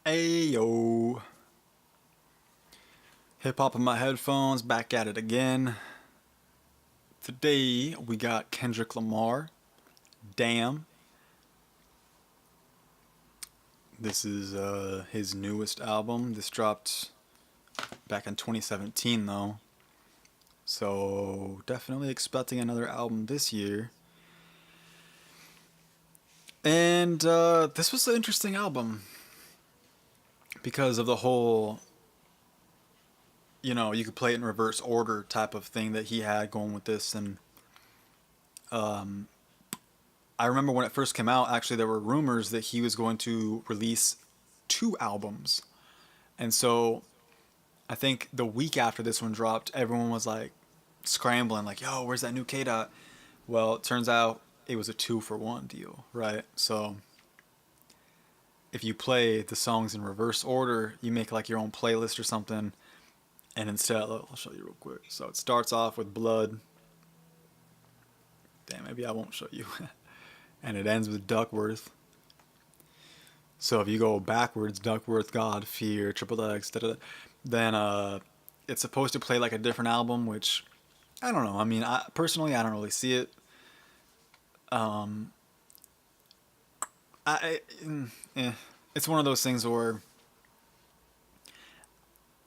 Ayo. Hip hop in my headphones, back at it again. Today we got Kendrick Lamar. Damn. This is his newest album. This dropped back in 2017 though. So definitely expecting another album this year. And this was an interesting album because of the whole, you could play it in reverse order type of thing that he had going with this. And I remember when it first came out, actually, there were rumors that he was going to release two albums. And so I think the week after this one dropped, everyone was like scrambling, like, yo, where's that new K Dot? Well, it turns out it was a 2-for-1 deal, right? So if you play the songs in reverse order, you make like your own playlist or something. And instead, I'll show you real quick. So it starts off with Blood. Damn, maybe I won't show you. And it ends with Duckworth. So if you go backwards, Duckworth, God, Fear, Triple X, then it's supposed to play like a different album, which I don't know. I mean, personally, I don't really see it. I, it's one of those things where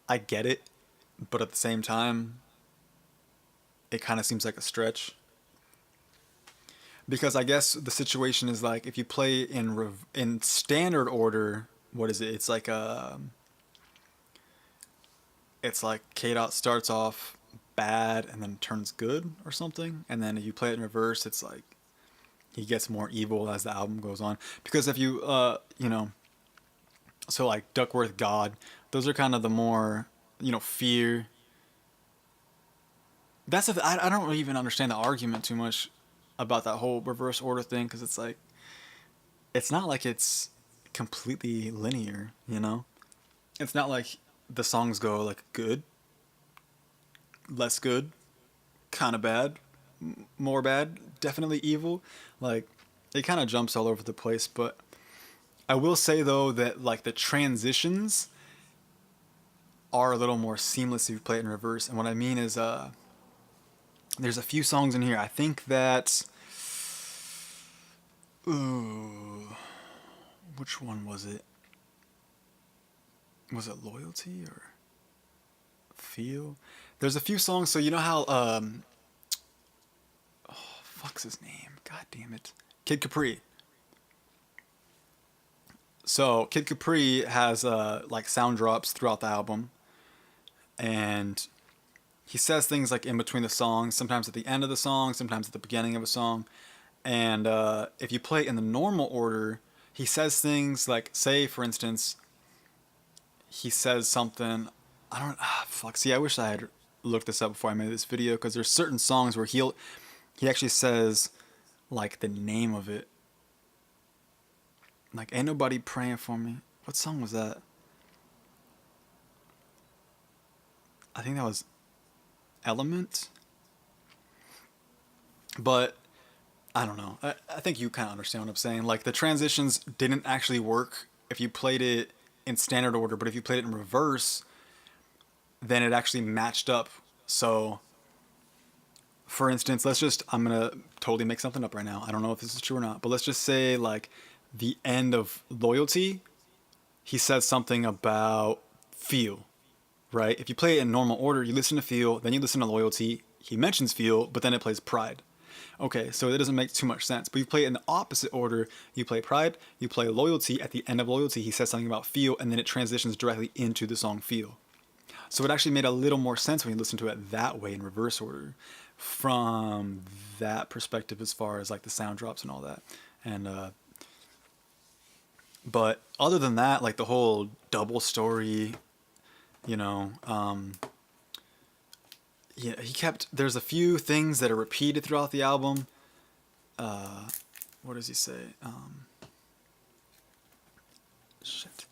I get it, but at the same time, it kind of seems like a stretch. Because I guess the situation is like if you play in standard order, what is it? It's like K Dot starts off bad and then turns good or something, and then if you play it in reverse, it's like he gets more evil as the album goes on. Because if you so like Duckworth, God, those are kind of the more Fear. I don't really even understand the argument too much about that whole reverse order thing, because it's like it's not like it's completely linear. It's not like the songs go like good, less good, kind of bad, more bad, definitely evil. Like it kind of jumps all over the place. But I will say though that like the transitions are a little more seamless if you play it in reverse. And what I mean is there's a few songs in here. I think that which one was it? Was it Loyalty or Feel? There's a few songs. So you know how fuck's his name? God damn it, Kid Capri. So Kid Capri has like sound drops throughout the album, and he says things like in between the songs, sometimes at the end of the song, sometimes at the beginning of a song. And if you play it in the normal order, he says things like, say, for instance, he says something. I don't. Fuck. See, I wish I had looked this up before I made this video, because there's certain songs where he actually says like the name of it. Like, ain't nobody praying for me. What song was that? I think that was Element. But I don't know. I think you kind of understand what I'm saying. Like the transitions didn't actually work if you played it in standard order, but if you played it in reverse, then it actually matched up. So, for instance, I'm gonna totally make something up right now. I don't know if this is true or not, but let's just say like the end of Loyalty, he says something about Feel, right? If you play it in normal order, you listen to Feel, then you listen to Loyalty. He mentions Feel, but then it plays Pride. Okay, so that doesn't make too much sense. But you play it in the opposite order. You play Pride, you play Loyalty. At the end of Loyalty, he says something about Feel, and then it transitions directly into the song Feel. So it actually made a little more sense when you listen to it that way in reverse order, from that perspective, as far as like the sound drops and all that. And but other than that, like the whole double story, you know, yeah, there's a few things that are repeated throughout the album. What does he say? Shit.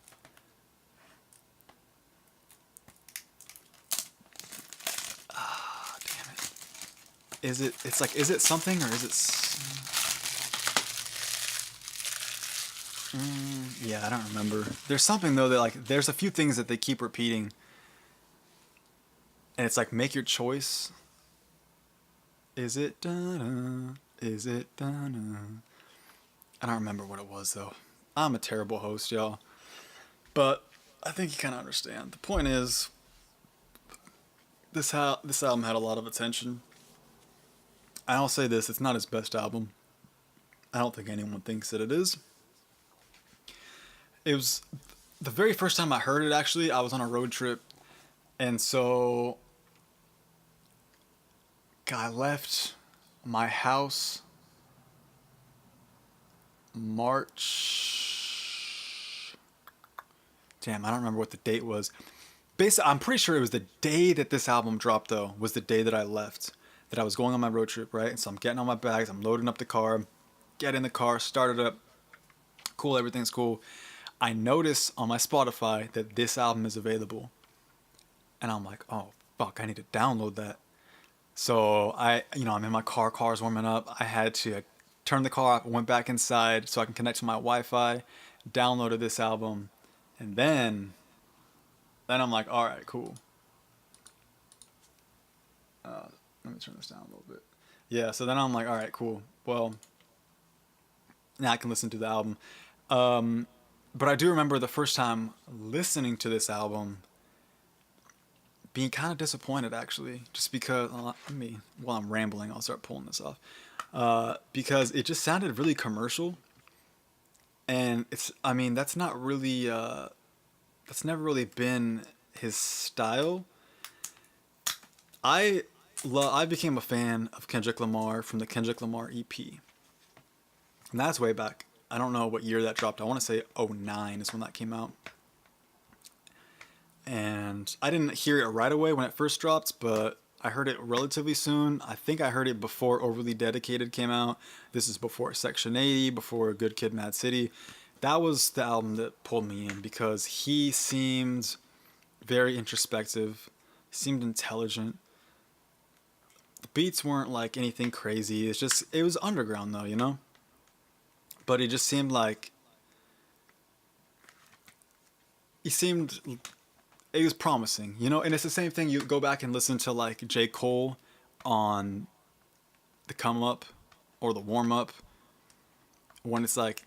Damn it. It's like, is it something or is it... Yeah, I don't remember. There's something though that like there's a few things that they keep repeating, and it's like make your choice. Is it da-da? Is it da-da? I don't remember what it was though. I'm a terrible host, y'all. But I think you kind of understand. The point is, this album had a lot of attention. I'll say this: it's not his best album. I don't think anyone thinks that it is. It was the very first time I heard it. Actually, I was on a road trip, and so I left my house March. Damn, I don't remember what the date was. Basically, I'm pretty sure it was the day that this album dropped. Though was the day that I left. That I was going on my road trip, right? And so I'm getting on my bags. I'm loading up the car. Get in the car. Start it up. Cool. Everything's cool. I notice on my Spotify that this album is available, and I'm like, oh fuck, I need to download that. So I'm in my car. Car's warming up. I had to turn the car off. Went back inside so I can connect to my Wi-Fi. Downloaded this album, and then I'm like, all right, cool. Let me turn this down a little bit. Yeah. So then I'm like, all right, cool. Well, now I can listen to the album. But I do remember the first time listening to this album being kind of disappointed actually, just because while I'm rambling, I'll start pulling this off. Because it just sounded really commercial, and that's not really that's never really been his style. I became a fan of Kendrick Lamar from the Kendrick Lamar EP, and that's way back. I don't know what year that dropped. I want to say '09 is when that came out. And I didn't hear it right away when it first dropped, but I heard it relatively soon. I think I heard it before Overly Dedicated came out. This is before Section 80, before Good Kid, Mad City. That was the album that pulled me in because he seemed very introspective, seemed intelligent. The beats weren't like anything crazy. It was underground though, you know? But it just seemed like he seemed it was promising, you know, and it's the same thing. You go back and listen to like J. Cole on the come up or the warm up when it's like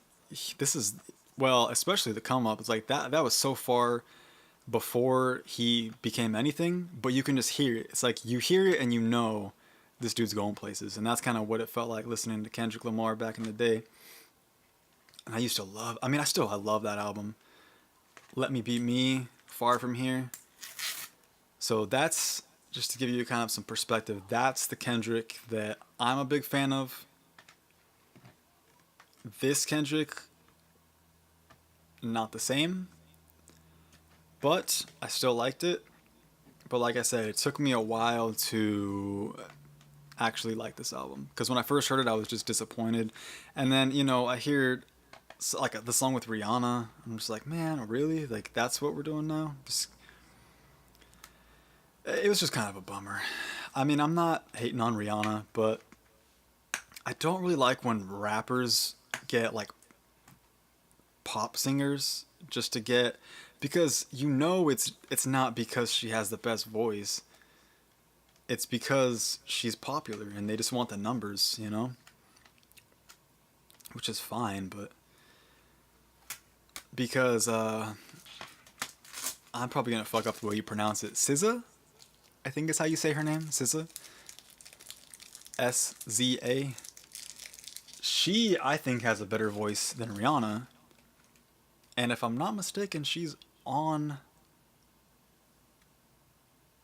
this is especially the come up. It's like that was so far before he became anything, but you can just hear it. It's like you hear it and you know this dude's going places, and that's kind of what it felt like listening to Kendrick Lamar back in the day. And I used to love. I love that album. Let Me Be Me, Far From Here. So that's just to give you kind of some perspective. That's the Kendrick that I'm a big fan of. This Kendrick, not the same, but I still liked it. But like I said, it took me a while to actually like this album because when I first heard it, I was just disappointed, and then I hear like the song with Rihanna. I'm just like, man, really? Like that's what we're doing now? It was just kind of a bummer. I'm not hating on Rihanna, but I don't really like when rappers get like pop singers just to get because it's not because she has the best voice. It's because she's popular and they just want the numbers, which is fine, but because I'm probably gonna fuck up the way you pronounce it. SZA, I think is how you say her name. SZA. SZA. She, I think, has a better voice than Rihanna. And if I'm not mistaken, she's on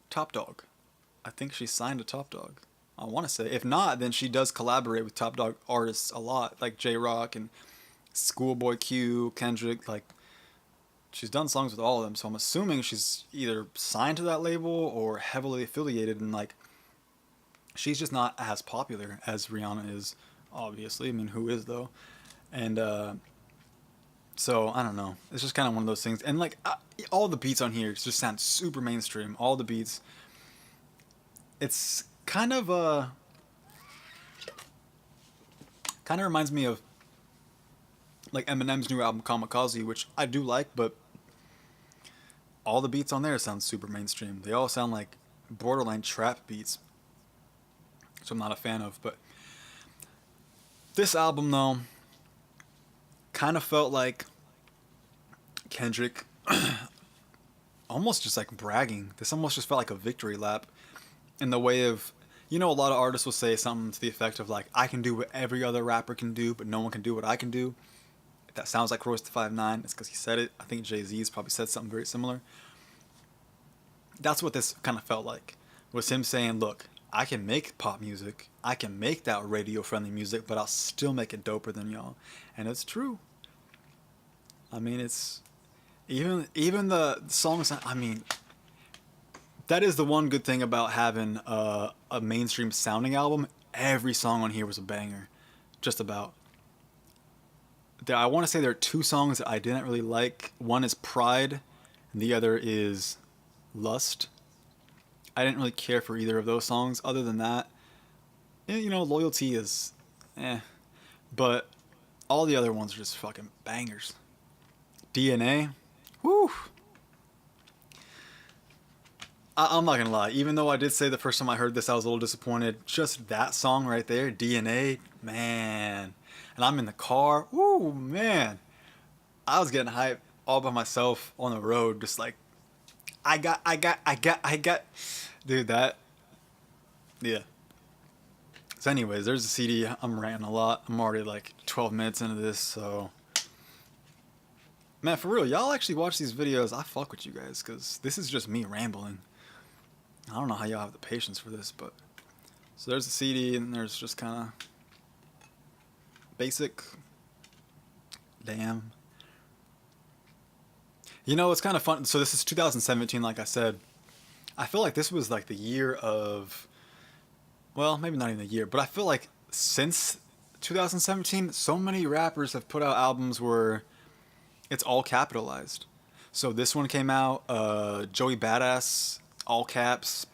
Top Dog. I think she's signed to Top Dog. I want to say. If not, then she does collaborate with Top Dog artists a lot, like J-Rock and Schoolboy Q, Kendrick. Like, she's done songs with all of them, so I'm assuming she's either signed to that label or heavily affiliated, and like, she's just not as popular as Rihanna is, obviously. Who is though? And so I don't know. It's just kind of one of those things. And like all the beats on here just sound super mainstream. All the beats. It's kind of reminds me of like Eminem's new album Kamikaze, which I do like, but all the beats on there sound super mainstream. They all sound like borderline trap beats, so I'm not a fan of. But this album, though, kind of felt like Kendrick almost just like bragging. This almost just felt like a victory lap in the way of, you know, a lot of artists will say something to the effect of like, I can do what every other rapper can do, but no one can do what I can do. If that sounds like Royce the 5'9", it's because he said it. I think Jay-Z's probably said something very similar. That's what this kind of felt like. Was him saying, look, I can make pop music, I can make that radio friendly music, but I'll still make it doper than y'all. And it's true. I mean, it's even the songs. I mean, that is the one good thing about having a mainstream sounding album. Every song on here was a banger, just about. I want to say there are two songs that I didn't really like. One is Pride, and the other is Lust. I didn't really care for either of those songs. Other than that, you know, Loyalty is, eh. But all the other ones are just fucking bangers. DNA, whew. I'm not gonna lie. Even though I did say the first time I heard this I was a little disappointed, just that song right there, DNA, man. And I'm in the car. Ooh, man. I was getting hyped all by myself on the road, just like, I got. Dude, that, yeah. So, anyways, there's a CD. I'm ranting a lot. I'm already like 12 minutes into this, so. Man, for real, y'all actually watch these videos. I fuck with you guys, because this is just me rambling. I don't know how y'all have the patience for this, but. So, there's a CD, and there's just kind of. Basic. Damn. You know, it's kind of fun. So, this is 2017, like I said. I feel like this was like the year of. Well, maybe not even a year, but I feel like since 2017, so many rappers have put out albums where it's all capitalized. So this one came out, Joey Badass, all caps.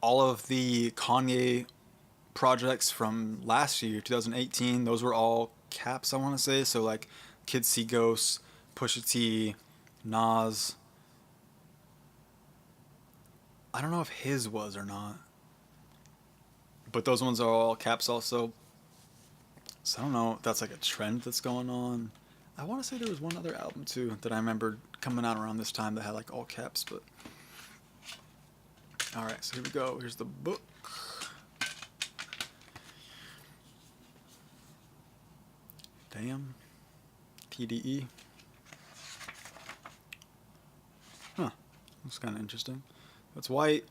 All of the Kanye projects from last year, 2018, those were all caps, I want to say. So like Kids See Ghosts, Pusha T, Nas. I don't know if his was or not. But those ones are all caps also. So I don't know if that's like a trend that's going on. I want to say there was one other album too that I remember coming out around this time that had like all caps, but. Alright, so here we go. Here's the book. Damn. TDE. Huh. Looks kind of interesting. It's white.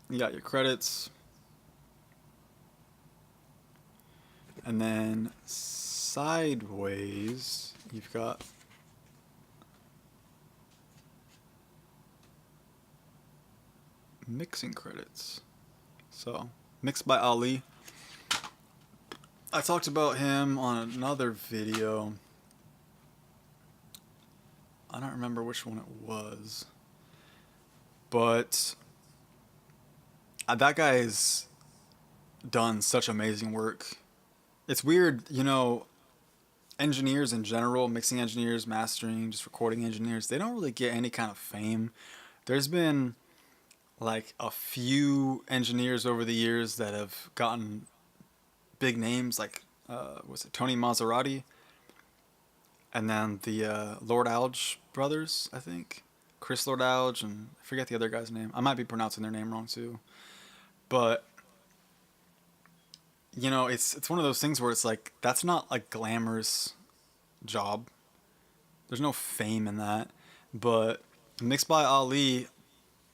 You got your credits. And then sideways, you've got mixing credits. So, mixed by Ali. I talked about him on another video. I don't remember which one it was. But that guy's done such amazing work. It's weird, you know, engineers in general, mixing engineers, mastering, just recording engineers, they don't really get any kind of fame. There's been like a few engineers over the years that have gotten big names, like was it Tony Maserati, and then the Lord Alge brothers, I think, Chris Lord Alge, and I forget the other guy's name. I might be pronouncing their name wrong too, but you know, it's one of those things where it's like that's not a glamorous job. There's no fame in that, but Mixed by Ali,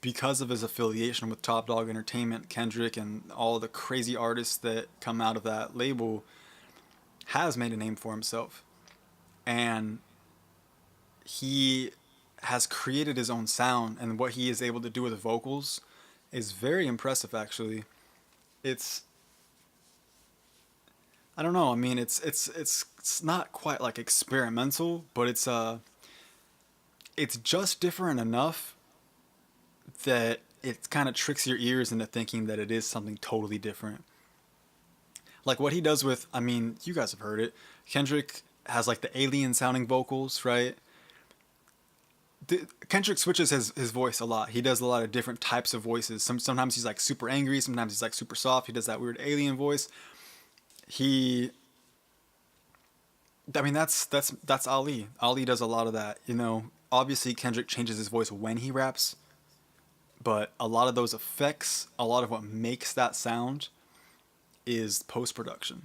because of his affiliation with Top Dog Entertainment, Kendrick, and all the crazy artists that come out of that label, has made a name for himself. And he has created his own sound, and what he is able to do with vocals is very impressive, actually. It's, I don't know, I mean, it's not quite like experimental, but it's just different enough that it kind of tricks your ears into thinking that it is something totally different. Like what he does with, I mean, you guys have heard it. Kendrick has like the alien sounding vocals, right? Kendrick switches his voice a lot. He does a lot of different types of voices. Sometimes he's like super angry, sometimes he's like super soft. He does that weird alien voice. He I mean that's Ali. Ali does a lot of that, you know. Obviously Kendrick changes his voice when he raps, but a lot of those effects, a lot of what makes that sound is post production.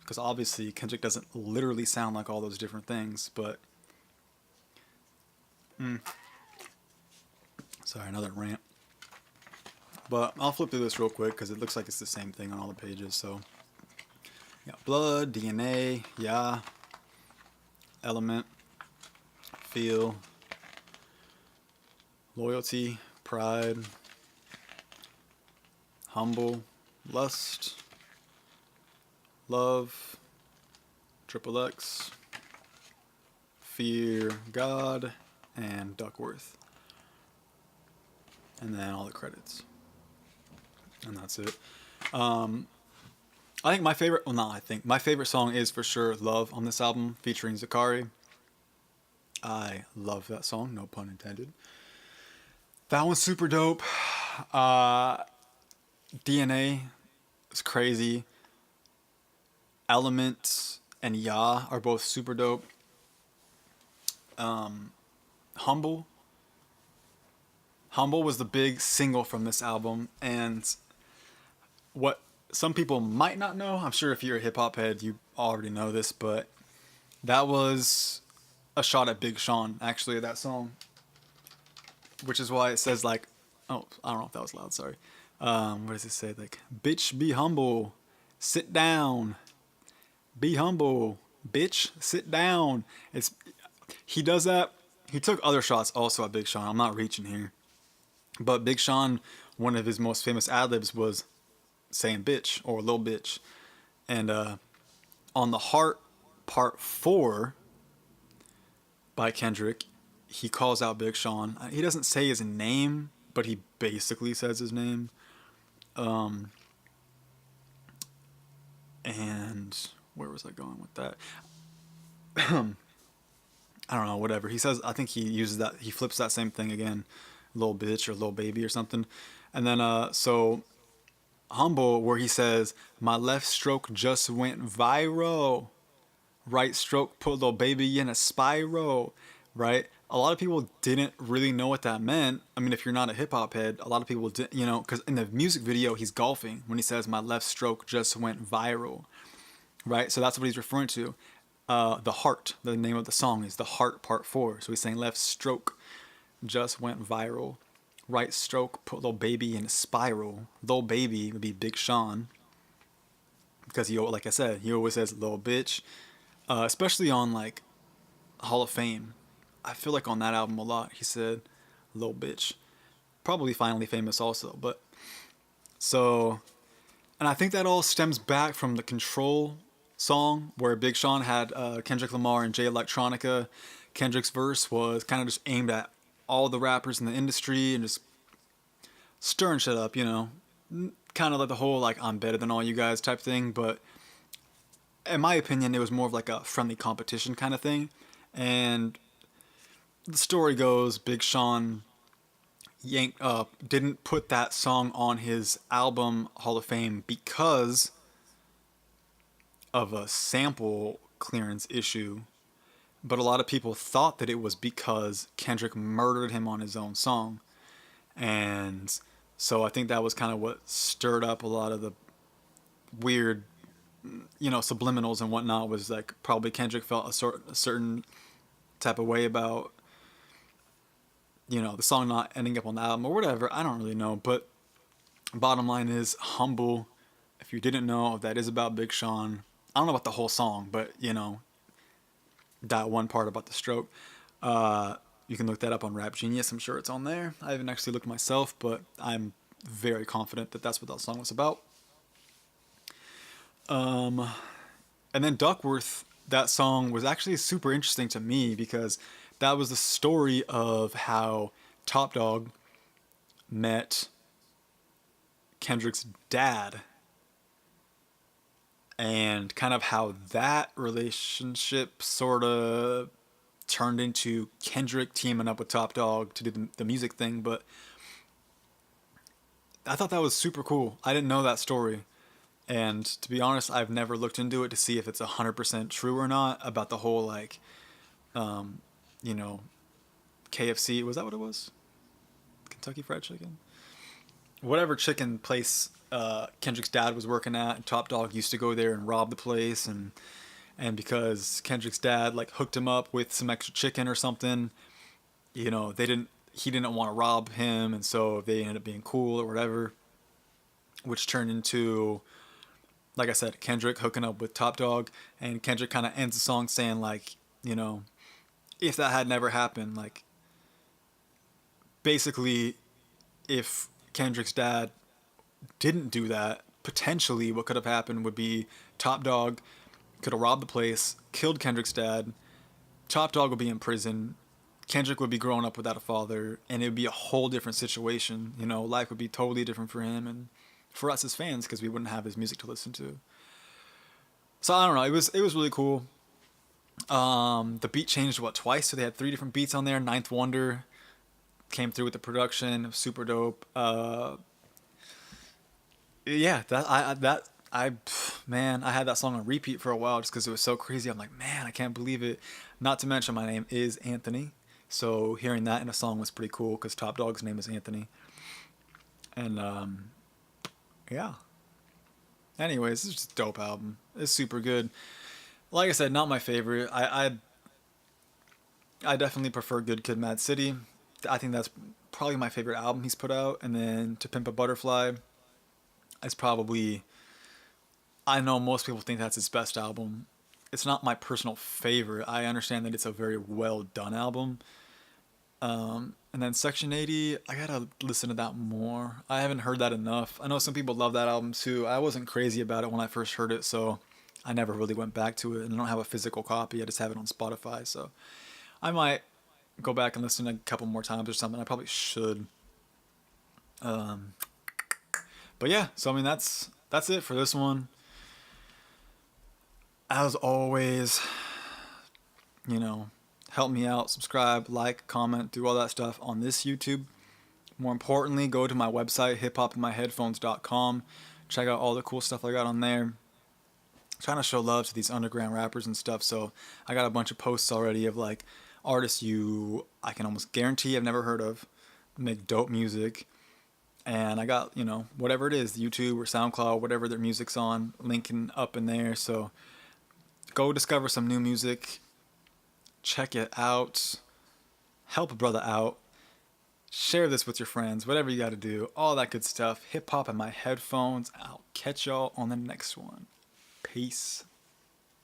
Because obviously Kendrick doesn't literally sound like all those different things, but sorry, another rant. But I'll flip through this real quick because it looks like it's the same thing on all the pages. So, yeah, blood, DNA, yeah, element, feel, loyalty, pride, humble, lust, love, triple X, fear, God, and Duckworth. And then all the credits. And that's it. I think my favorite, well, not I think, my favorite song is for sure Love on this album featuring Zakari. I love that song, no pun intended. That one's super dope. DNA is crazy. Element and Ya are both super dope. Humble. Humble was the big single from this album, and what some people might not know, I'm sure if you're a hip hop head, you already know this, but that was a shot at Big Sean, actually, that song. Which is why it says, like, oh, I don't know if that was loud, sorry. What does it say? Like, bitch, be humble, sit down, be humble, bitch, sit down. He does that. He took other shots also at Big Sean. I'm not reaching here. But Big Sean, one of his most famous ad libs was saying bitch or little bitch. And on the Heart Part 4 by Kendrick, he calls out Big Sean. He doesn't say his name, but he basically says his name. And where was I going with that? I don't know, whatever. He says, I think he uses that, he flips that same thing again, little bitch or little baby or something. And then, so Humble, where he says, my left stroke just went viral. Right stroke put little baby in a spiral. Right? A lot of people didn't really know what that meant. I mean, if you're not a hip hop head, a lot of people didn't, you know, because in the music video, he's golfing when he says, my left stroke just went viral. Right? So that's what he's referring to. The Heart, the name of the song is The Heart Part 4. So he's saying left stroke just went viral. Right stroke put little baby in a spiral. Little baby would be Big Sean. Because he, like I said, he always says little bitch. Especially on like Hall of Fame. I feel like on that album a lot he said little bitch. Probably Finally Famous also. But so, and I think that all stems back from the Control song where Big Sean had Kendrick Lamar and Jay Electronica. Kendrick's verse was kind of just aimed at all the rappers in the industry and just stirring shit up, you know. Kind of like the whole like I'm better than all you guys type thing, but in my opinion it was more of like a friendly competition kind of thing. And the story goes Big Sean didn't put that song on his album Hall of Fame because of a sample clearance issue, but a lot of people thought that it was because Kendrick murdered him on his own song. And so I think that was kind of what stirred up a lot of the weird, you know, subliminals and whatnot, was like probably Kendrick felt a certain type of way about, you know, the song not ending up on the album or whatever. I don't really know, but bottom line is Humble. If you didn't know, that is about Big Sean. I don't know about the whole song, but you know, that one part about the stroke. You can look that up on Rap Genius. I'm sure it's on there. I haven't actually looked myself, but I'm very confident that that's what that song was about. And then Duckworth, that song was actually super interesting to me because that was the story of how Top Dog met Kendrick's dad. and kind of how that relationship sort of turned into Kendrick teaming up with Top Dog to do the music thing. But I thought that was super cool. I didn't know that story. And to be honest, I've never looked into it to see if it's 100% true or not about the whole, like, um, you know, KFC. Was that what it was? Kentucky Fried Chicken? Whatever chicken place Kendrick's dad was working at, and Top Dog used to go there and rob the place. And because Kendrick's dad, like, hooked him up with some extra chicken or something, he didn't want to rob him. And so they ended up being cool or whatever, which turned into, like I said, Kendrick hooking up with Top Dog, and Kendrick kind of ends the song saying, like, if that had never happened, like, basically, if Kendrick's dad didn't do that, potentially what could have happened would be Top Dog could have robbed the place, killed Kendrick's dad, Top Dog would be in prison, Kendrick would be growing up without a father, and it would be a whole different situation. Life would be totally different for him and for us as fans because we wouldn't have his music to listen to. So I don't know. It was really cool. The beat changed twice, so they had three different beats on there. Ninth Wonder came through with the production, super dope. Yeah, man, I had that song on repeat for a while just because it was so crazy. I'm like, man, I can't believe it. Not to mention my name is Anthony, so hearing that in a song was pretty cool because Top Dog's name is Anthony. And yeah. Anyways, it's just a dope album. It's super good. Like I said, not my favorite. I definitely prefer Good Kid, Mad City. I think that's probably my favorite album he's put out. And then To Pimp a Butterfly is probably, I know most people think that's his best album. It's not my personal favorite. I understand that it's a very well done album. And then Section 80, I gotta listen to that more. I haven't heard that enough. I know some people love that album too. I wasn't crazy about it when I first heard it, so I never really went back to it. And I don't have a physical copy. I just have it on Spotify, so I might go back and listen a couple more times or something. I probably should. Um, but yeah, so I mean that's it for this one. As always, you know, help me out, subscribe, like, comment, do all that stuff on this YouTube. More importantly, go to my website, hiphopinmyheadphones.com. Check out all the cool stuff I got on there. Trying to show love to these underground rappers and stuff, so I got a bunch of posts already of like artists I can almost guarantee I've never heard of, make dope music. And I got, whatever it is, YouTube or SoundCloud, whatever their music's on, linking up in there. So go discover some new music, check it out, help a brother out, share this with your friends, whatever you got to do, all that good stuff. Hip hop in my headphones. I'll catch y'all on the next one. Peace.